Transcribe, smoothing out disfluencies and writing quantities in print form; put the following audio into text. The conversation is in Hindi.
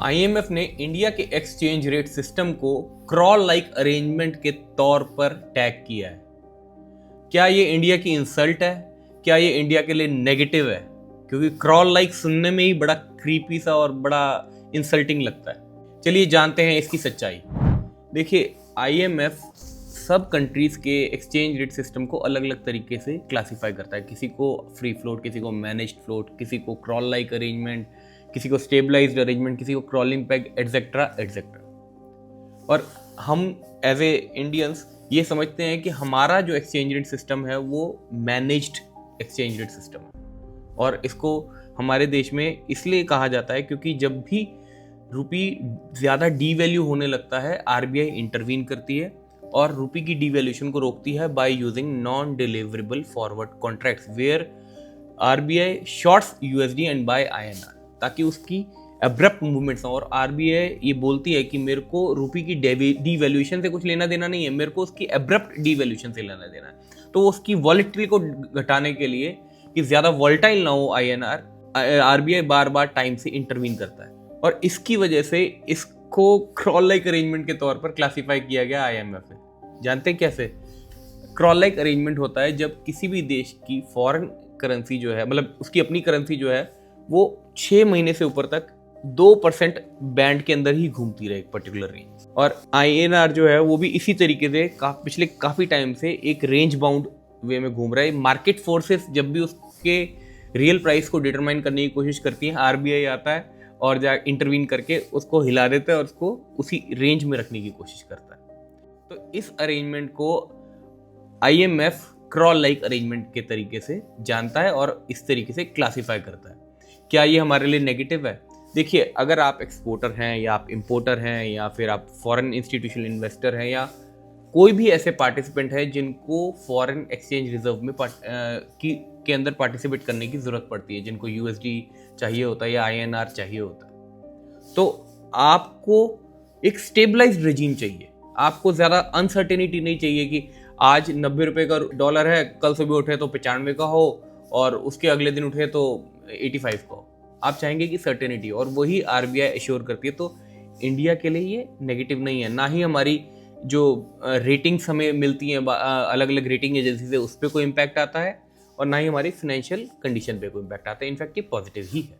आईएमएफ ने इंडिया के एक्सचेंज रेट सिस्टम को क्रॉल लाइक अरेंजमेंट के तौर पर टैग किया है। क्या ये इंडिया की इंसल्ट है? क्या ये इंडिया के लिए नेगेटिव है? क्योंकि क्रॉल लाइक सुनने में ही बड़ा क्रीपी सा और बड़ा इंसल्टिंग लगता है। चलिए जानते हैं इसकी सच्चाई। देखिए, आईएमएफ सब कंट्रीज के एक्सचेंज रेट सिस्टम को अलग अलग तरीके से क्लासिफाई करता है। किसी को फ्री फ्लोट, किसी को मैनेज्ड फ्लोट, किसी को क्रॉल लाइक अरेंजमेंट, किसी को स्टेबलाइज्ड अरेंजमेंट, किसी को क्रॉलिंग पेग, एटसेट्रा एटसेट्रा। और हम एज ए इंडियंस ये समझते हैं कि हमारा जो एक्सचेंज रेट सिस्टम है वो मैनेज्ड एक्सचेंज रेट सिस्टम है, और इसको हमारे देश में इसलिए कहा जाता है क्योंकि जब भी रुपी ज़्यादा डीवैल्यू होने लगता है, आरबीआई इंटरवीन करती है और रुपी की डीवैल्यूएशन को रोकती है by using non deliverable forward contracts where RBI shorts USD and buy INR, ताकि उसकी अब्रप्ट मूवमेंट्स और आरबीआई ये बोलती है कि मेरे को रुपी की डीवैल्यूएशन से कुछ लेना देना नहीं है, मेरे को उसकी अब्रप्ट डीवैल्यूएशन से लेना देना है। तो उसकी वॉलेटिलिटी को घटाने के लिए कि ज़्यादा वॉलेटाइल ना हो आईएनआर, आरबीआई बार बार टाइम से इंटरवीन करता है, और इसकी वजह से इसको क्रॉल लाइक अरेंजमेंट के तौर पर क्लासीफाई किया गया आईएमएफ में। जानते हैं कैसे? क्रॉल लाइक अरेंजमेंट होता है जब किसी भी देश की फॉरेन करेंसी जो है, मतलब उसकी अपनी करेंसी जो है, वो 6 महीने से ऊपर तक 2% बैंड के अंदर ही घूमती रहे, एक पर्टिकुलर रेंज। और आईएनआर जो है वो भी इसी तरीके से पिछले काफ़ी टाइम से एक रेंज बाउंड वे में घूम रहा है। मार्केट फोर्सेस जब भी उसके रियल प्राइस को डिटरमाइन करने की कोशिश करती हैं, आरबीआई आता है और जा इंटरवीन करके उसको हिला देता है और उसको उसी रेंज में रखने की कोशिश करता है। तो इस अरेंजमेंट को आईएमएफ क्रॉल लाइक अरेंजमेंट के तरीके से जानता है और इस तरीके से क्लासीफाई करता है। क्या ये हमारे लिए नेगेटिव है? देखिए, अगर आप एक्सपोर्टर हैं या आप इंपोर्टर हैं या फिर आप फॉरेन इंस्टीट्यूशनल इन्वेस्टर हैं या कोई भी ऐसे पार्टिसिपेंट है जिनको फॉरेन एक्सचेंज रिजर्व में के अंदर पार्टिसिपेट करने की ज़रूरत पड़ती है, जिनको यूएसडी चाहिए होता है या आईएनआर चाहिए होता है, तो आपको एक स्टेबलाइज्ड रेजीम चाहिए। आपको ज़्यादा अनसर्टेनिटी नहीं चाहिए कि आज 90 रुपये का डॉलर है, कल सुबह उठे तो 95 का हो और उसके अगले दिन उठे तो 85 का हो। आप चाहेंगे कि सर्टेनिटी, और वही आरबीआई एश्योर करती है। तो इंडिया के लिए ये नेगेटिव नहीं है, ना ही हमारी जो रेटिंग्स हमें मिलती हैं अलग अलग रेटिंग एजेंसी से, उस पर कोई इम्पैक्ट आता है, और ना ही हमारी फाइनेंशियल कंडीशन पे कोई इम्पैक्ट आता है। इनफैक्ट ये पॉजिटिव ही है।